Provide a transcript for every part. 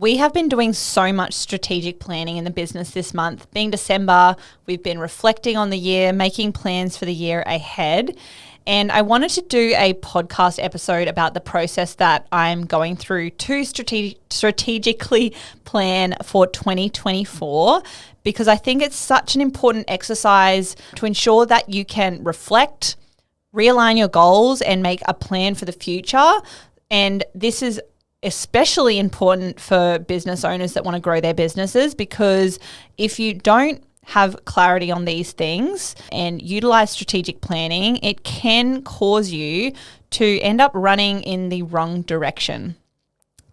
We have been doing so much strategic planning in the business this month. Being December, we've been reflecting on the year, making plans for the year ahead. And I wanted to do a podcast episode about the process that I'm going through to strategically plan for 2024, because I think it's such an important exercise to ensure that you can reflect, realign your goals, and make a plan for the future. And this is especially important for business owners that want to grow their businesses, because if you don't have clarity on these things and utilize strategic planning, it can cause you to end up running in the wrong direction.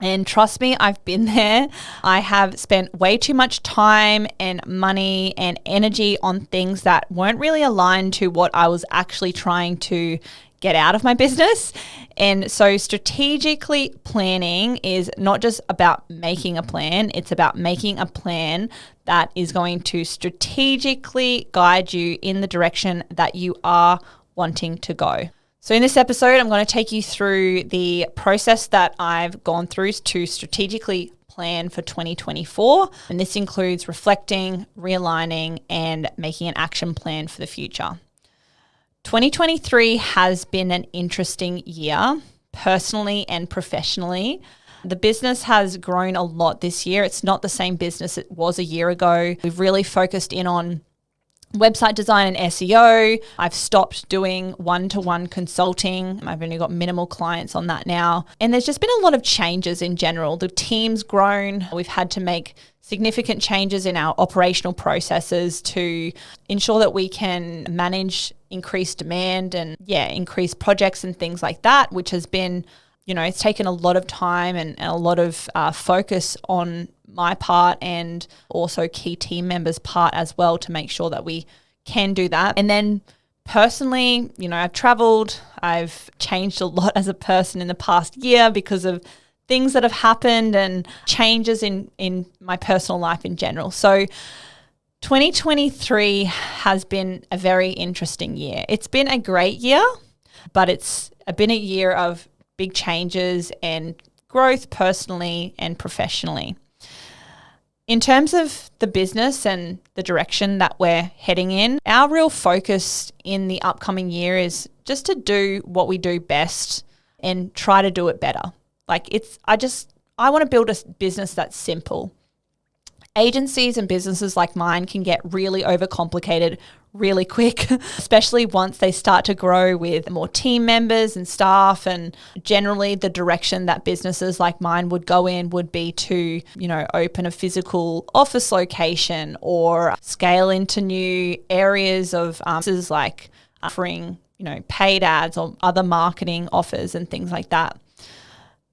And trust me, I've been there. I have spent way too much time and money and energy on things that weren't really aligned to what I was actually trying to get out of my business. And so strategically planning is not just about making a plan, it's about making a plan that is going to strategically guide you in the direction that you are wanting to go. So in this episode, I'm going to take you through the process that I've gone through to strategically plan for 2024. And this includes reflecting, realigning, and making an action plan for the future. 2023 has been an interesting year, personally and professionally. The business has grown a lot this year. It's not the same business it was a year ago. We've really focused in on website design and SEO. I've stopped doing one-to-one consulting. I've only got minimal clients on that now. And there's just been a lot of changes in general. The team's grown. We've had to make significant changes in our operational processes to ensure that we can manage increased demand and increase projects and things like that, which has been, it's taken a lot of time and a lot of focus on my part and also key team members' part as well to make sure that we can do that. And then personally, I've traveled, I've changed a lot as a person in the past year because of things that have happened and changes in my personal life in general. So 2023 has been a very interesting year. It's been a great year, but it's been a year of big changes and growth personally and professionally. In terms of the business and the direction that we're heading in, our real focus in the upcoming year is just to do what we do best and try to do it better. I want to build a business that's simple. Agencies and businesses like mine can get really overcomplicated really quick, especially once they start to grow with more team members and staff. And generally the direction that businesses like mine would go in would be to, open a physical office location or scale into new areas of like offering, paid ads or other marketing offers and things like that.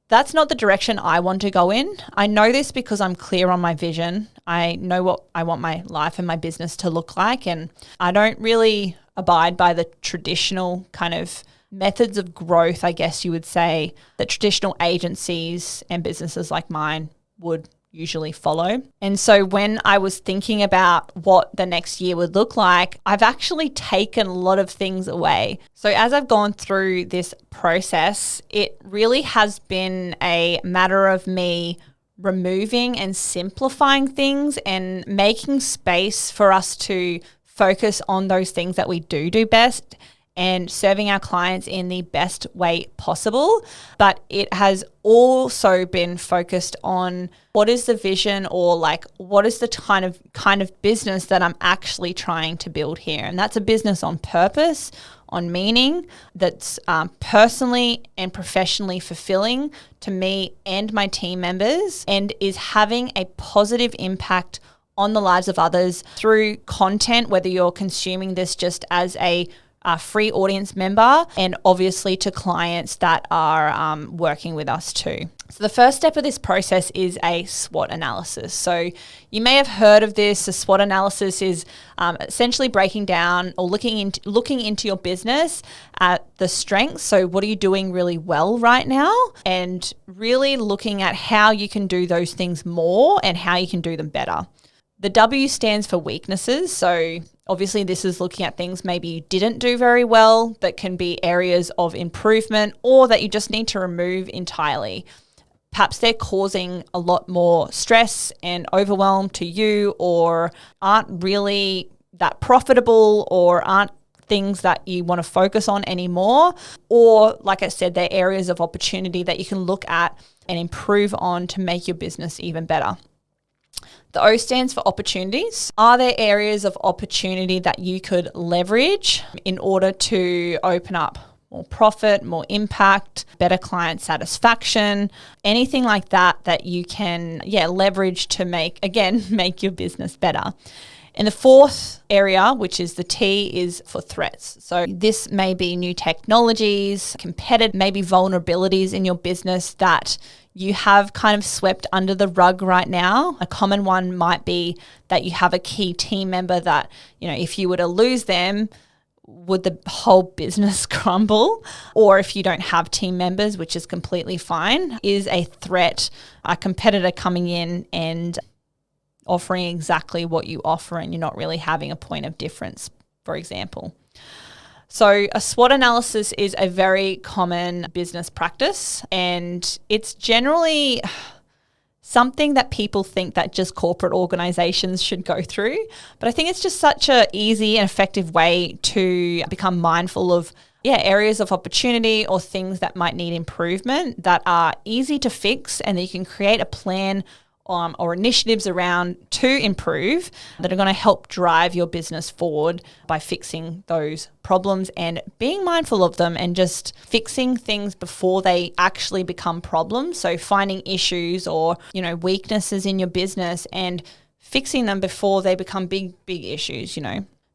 That's not the direction I want to go in. I know this because I'm clear on my vision. I know what I want my life and my business to look like, and I don't really abide by the traditional kind of methods of growth, I guess you would say, that traditional agencies and businesses like mine would usually follow. And so when I was thinking about what the next year would look like, I've actually taken a lot of things away. So as I've gone through this process, it really has been a matter of me removing and simplifying things and making space for us to focus on those things that we do best and serving our clients in the best way possible. But it has also been focused on what is the vision, or what is the kind of business that I'm actually trying to build here. And that's a business on purpose, on meaning, that's personally and professionally fulfilling to me and my team members, and is having a positive impact on the lives of others through content, whether you're consuming this just as a free audience member, and obviously to clients that are working with us too. So the first step of this process is a SWOT analysis. So you may have heard of this. A SWOT analysis is essentially breaking down or looking into your business at the strengths. So what are you doing really well right now? And really looking at how you can do those things more and how you can do them better. The W stands for weaknesses. So obviously this is looking at things maybe you didn't do very well that can be areas of improvement or that you just need to remove entirely. perhaps they're causing a lot more stress and overwhelm to you, or aren't really that profitable, or aren't things that you want to focus on anymore. Or, like I said, they're areas of opportunity that you can look at and improve on to make your business even better. The O stands for opportunities. Are there areas of opportunity that you could leverage in order to open up more profit, more impact, better client satisfaction, anything like that that you can leverage to make your business better? And the fourth area, which is the T, is for threats. So this may be new technologies, maybe vulnerabilities in your business that you have kind of swept under the rug right now. A common one might be that you have a key team member that, if you were to lose them, would the whole business crumble? Or if you don't have team members, which is completely fine, is a threat, a competitor coming in and offering exactly what you offer and you're not really having a point of difference, for example. So a SWOT analysis is a very common business practice, and it's generally something that people think that just corporate organizations should go through. But I think it's just such an easy and effective way to become mindful of areas of opportunity or things that might need improvement that are easy to fix, and that you can create a plan or initiatives around to improve that are going to help drive your business forward by fixing those problems and being mindful of them, and just fixing things before they actually become problems. So finding issues or, weaknesses in your business and fixing them before they become big issues,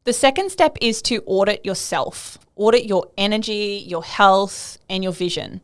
The second step is to audit yourself, audit your energy, your health, and your vision.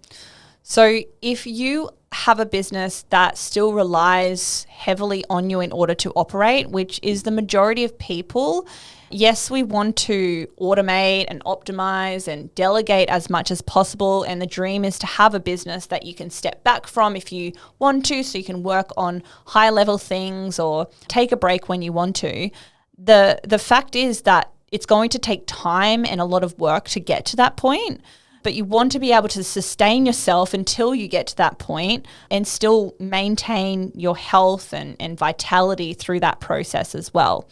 So if you have a business that still relies heavily on you in order to operate, which is the majority of people, yes, we want to automate and optimize and delegate as much as possible. And the dream is to have a business that you can step back from if you want to, so you can work on high level things or take a break when you want to. The fact is that it's going to take time and a lot of work to get to that point. But you want to be able to sustain yourself until you get to that point and still maintain your health and vitality through that process as well.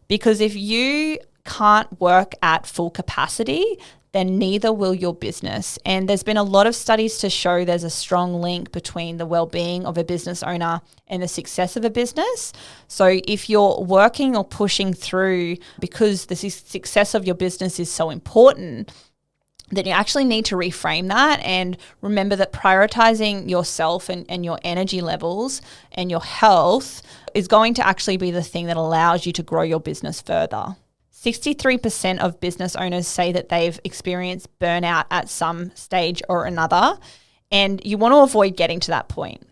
Because if you can't work at full capacity, then neither will your business. And there's been a lot of studies to show there's a strong link between the well-being of a business owner and the success of a business. So if you're working or pushing through because the success of your business is so important, then you actually need to reframe that and remember that prioritizing yourself and your energy levels and your health is going to actually be the thing that allows you to grow your business further. 63% of business owners say that they've experienced burnout at some stage or another, and you want to avoid getting to that point.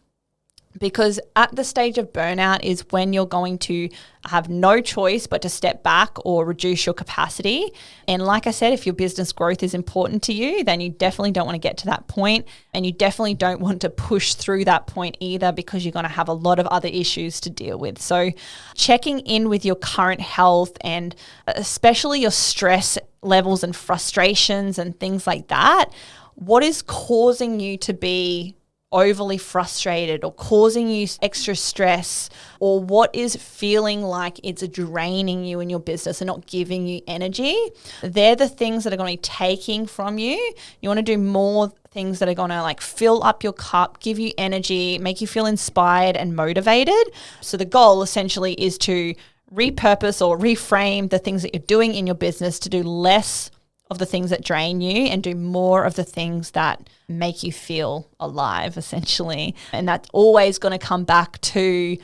Because at the stage of burnout is when you're going to have no choice but to step back or reduce your capacity. And like I said, if your business growth is important to you, then you definitely don't want to get to that point. And you definitely don't want to push through that point either, because you're going to have a lot of other issues to deal with. So checking in with your current health and especially your stress levels and frustrations and things like that. What is causing you to be overly frustrated or causing you extra stress, or what is feeling like it's draining you in your business and not giving you energy? They're the things that are going to be taking from you. You want to do more things that are going to fill up your cup, give you energy, make you feel inspired and motivated. So the goal essentially is to repurpose or reframe the things that you're doing in your business to do less of the things that drain you and do more of the things that make you feel alive, essentially. And that's always going to come back to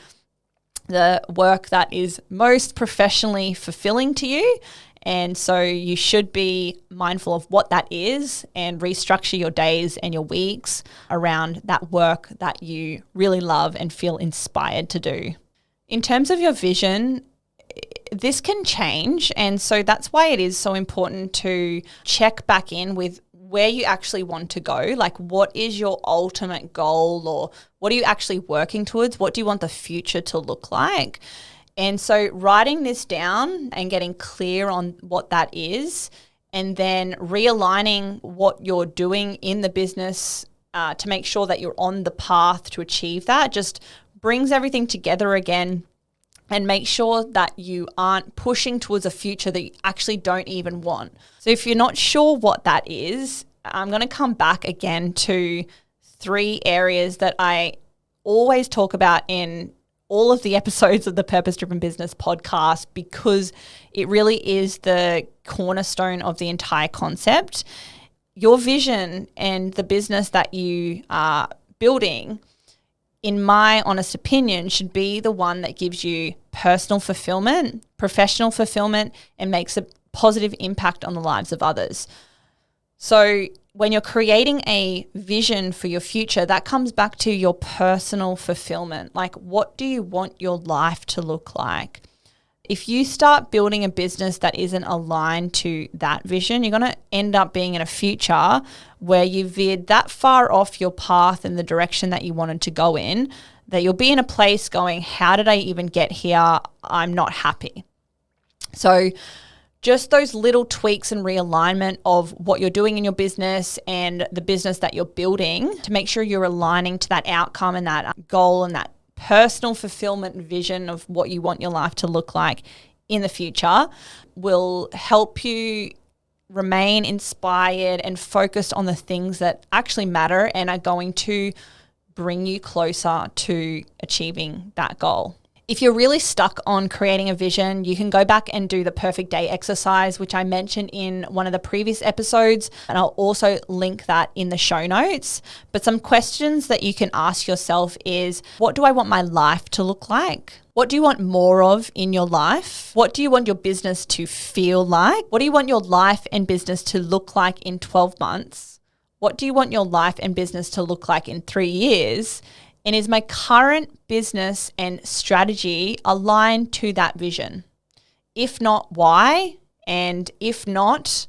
the work that is most professionally fulfilling to you. And so you should be mindful of what that is and restructure your days and your weeks around that work that you really love and feel inspired to do. In terms of your vision, this can change, and so that's why it is so important to check back in with where you actually want to go. What is your ultimate goal, or what are you actually working towards? What do you want the future to look like? And so writing this down and getting clear on what that is, and then realigning what you're doing in the business to make sure that you're on the path to achieve that. Just brings everything together again and make sure that you aren't pushing towards a future that you actually don't even want. So if you're not sure what that is, I'm going to come back again to 3 areas that I always talk about in all of the episodes of the Purpose Driven Business podcast, because it really is the cornerstone of the entire concept. Your vision and the business that you are building, in my honest opinion, should be the one that gives you personal fulfillment, professional fulfillment, and makes a positive impact on the lives of others. So when you're creating a vision for your future, that comes back to your personal fulfillment. Like, what do you want your life to look like? If you start building a business that isn't aligned to that vision, you're going to end up being in a future where you veered that far off your path in the direction that you wanted to go in, that you'll be in a place going, how did I even get here? I'm not happy. So just those little tweaks and realignment of what you're doing in your business and the business that you're building to make sure you're aligning to that outcome and that goal and that personal fulfillment vision of what you want your life to look like in the future will help you remain inspired and focused on the things that actually matter and are going to bring you closer to achieving that goal. If you're really stuck on creating a vision, you can go back and do the perfect day exercise, which I mentioned in one of the previous episodes, and I'll also link that in the show notes. But some questions that you can ask yourself is, what do I want my life to look like? What do you want more of in your life? What do you want your business to feel like? What do you want your life and business to look like in 12 months? What do you want your life and business to look like in 3 years? And is my current business and strategy aligned to that vision? If not, why? And if not,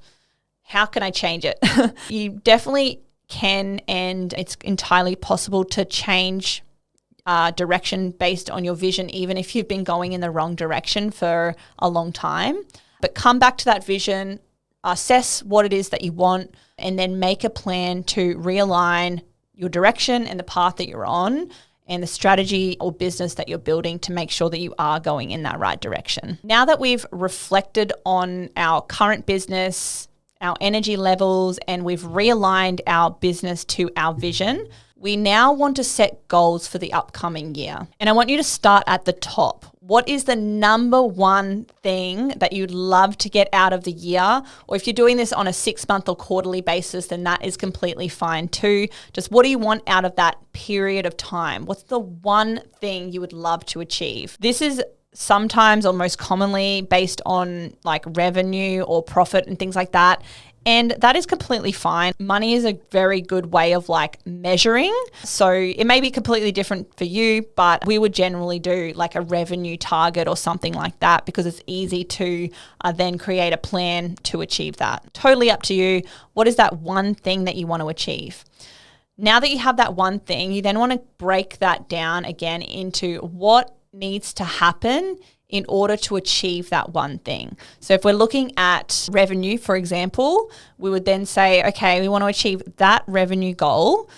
how can I change it? You definitely can, and it's entirely possible to change direction based on your vision, even if you've been going in the wrong direction for a long time. But come back to that vision, assess what it is that you want, and then make a plan to realign your direction and the path that you're on and the strategy or business that you're building to make sure that you are going in that right direction. Now that we've reflected on our current business, our energy levels, and we've realigned our business to our vision, we now want to set goals for the upcoming year. And I want you to start at the top. What is the number one thing that you'd love to get out of the year? Or if you're doing this on a 6-month or quarterly basis, then that is completely fine too. Just what do you want out of that period of time? What's the one thing you would love to achieve? This is sometimes or most commonly based on like revenue or profit and things like that. And that is completely fine. Money is a very good way of like measuring. So it may be completely different for you, but we would generally do like a revenue target or something like that because it's easy to then create a plan to achieve that. Totally up to you. What is that one thing that you want to achieve? Now that you have that one thing, you then want to break that down again into what needs to happen in order to achieve that one thing. So if we're looking at revenue, for example, we would then say, okay, we want to achieve that revenue goal.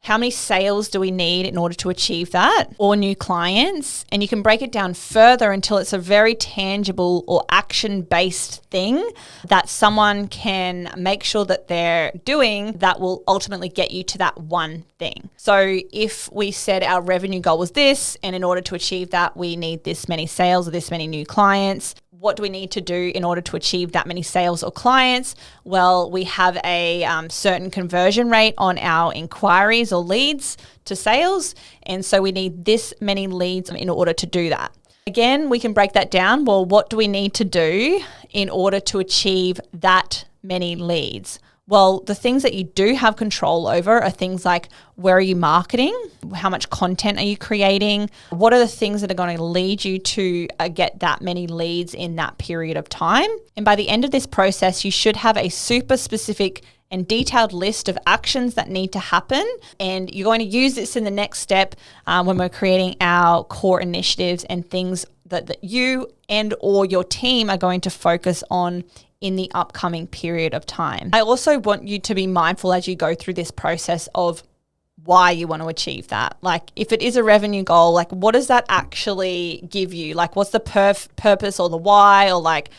How many sales do we need in order to achieve that, or new clients? And you can break it down further until it's a very tangible or action-based thing that someone can make sure that they're doing that will ultimately get you to that one thing. So if we said our revenue goal was this, and in order to achieve that, we need this many sales or this many new clients, what do we need to do in order to achieve that many sales or clients? Well, we have a certain conversion rate on our inquiries or leads to sales. And so we need this many leads in order to do that. Again, we can break that down. Well, what do we need to do in order to achieve that many leads? Well, the things that you do have control over are things like, where are you marketing? How much content are you creating? What are the things that are going to lead you to get that many leads in that period of time? And by the end of this process, you should have a super specific and detailed list of actions that need to happen. And you're going to use this in the next step when we're creating our core initiatives and things that you and or your team are going to focus on in the upcoming period of time. I also want you to be mindful as you go through this process of why you want to achieve that. Like if it is a revenue goal, like what does that actually give you? Like what's the purpose or the why, or like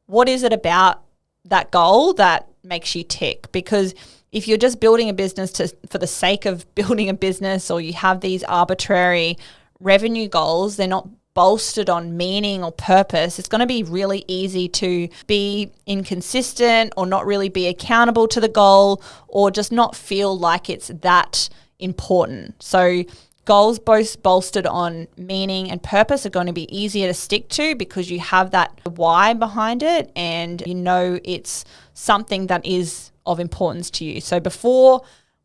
what is it about that goal that makes you tick? Because if you're just building a business for the sake of building a business, or you have these arbitrary revenue goals, they're not bolstered on meaning or purpose, it's going to be really easy to be inconsistent or not really be accountable to the goal, or just not feel like it's that important. So goals both bolstered on meaning and purpose are going to be easier to stick to because you have that why behind it and you know it's something that is of importance to you. So before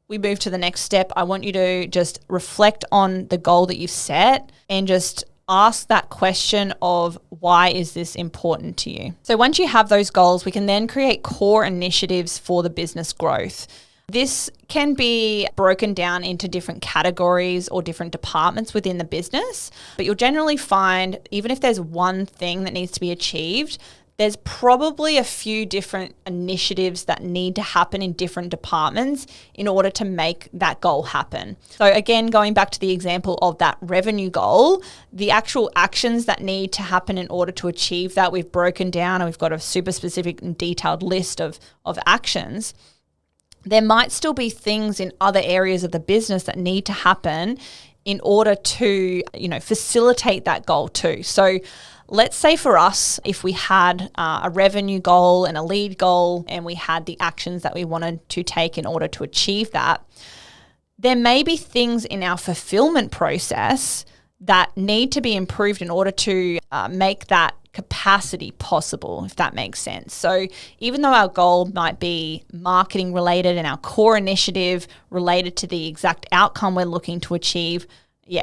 we move to the next step, I want you to just reflect on the goal that you've set and just ask that question of why is this important to you? So once you have those goals, we can then create core initiatives for the business growth. This can be broken down into different categories or different departments within the business, but you'll generally find even if there's one thing that needs to be achieved, there's probably a few different initiatives that need to happen in different departments in order to make that goal happen. So again, going back to the example of that revenue goal, the actual actions that need to happen in order to achieve that, we've broken down and we've got a super specific and detailed list of actions. There might still be things in other areas of the business that need to happen in order to, facilitate that goal too. So let's say for us, if we had a revenue goal and a lead goal and we had the actions that we wanted to take in order to achieve that, there may be things in our fulfillment process that need to be improved in order to make that capacity possible, if that makes sense. So even though our goal might be marketing related and our core initiative related to the exact outcome we're looking to achieve,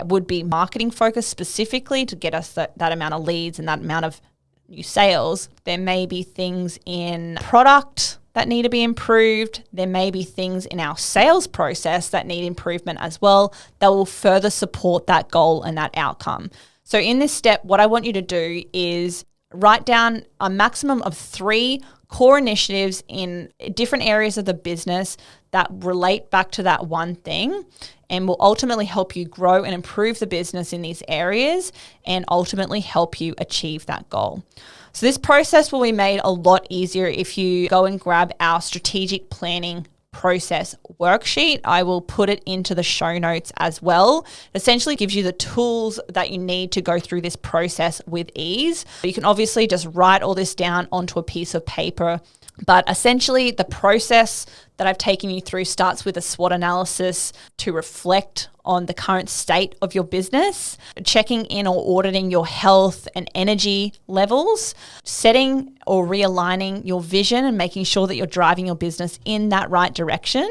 would be marketing focused specifically to get us that amount of leads and that amount of new sales. There may be things in product that need to be improved. There may be things in our sales process that need improvement as well that will further support that goal and that outcome. So in this step, what I want you to do is write down a maximum of 3 core initiatives in different areas of the business that relate back to that one thing and will ultimately help you grow and improve the business in these areas and ultimately help you achieve that goal. So this process will be made a lot easier if you go and grab our strategic planning process worksheet. I will put it into the show notes as well. It essentially gives you the tools that you need to go through this process with ease. You can obviously just write all this down onto a piece of paper, but essentially the process that I've taken you through starts with a SWOT analysis to reflect on the current state of your business, checking in or auditing your health and energy levels, setting or realigning your vision and making sure that you're driving your business in that right direction,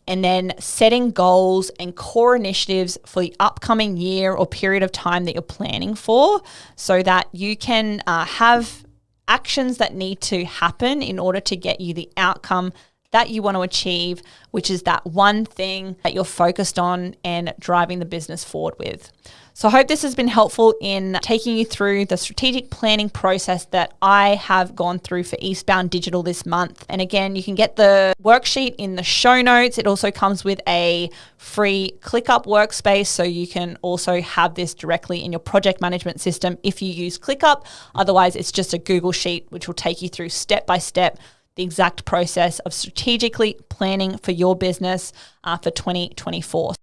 and then setting goals and core initiatives for the upcoming year or period of time that you're planning for so that you can have actions that need to happen in order to get you the outcome that you want to achieve, which is that one thing that you're focused on and driving the business forward with. So I hope this has been helpful in taking you through the strategic planning process that I have gone through for Eastbound Digital this month. And again, you can get the worksheet in the show notes. It also comes with a free ClickUp workspace, so you can also have this directly in your project management system if you use ClickUp. Otherwise, it's just a Google Sheet, which will take you through step by step the exact process of strategically planning for your business for 2024.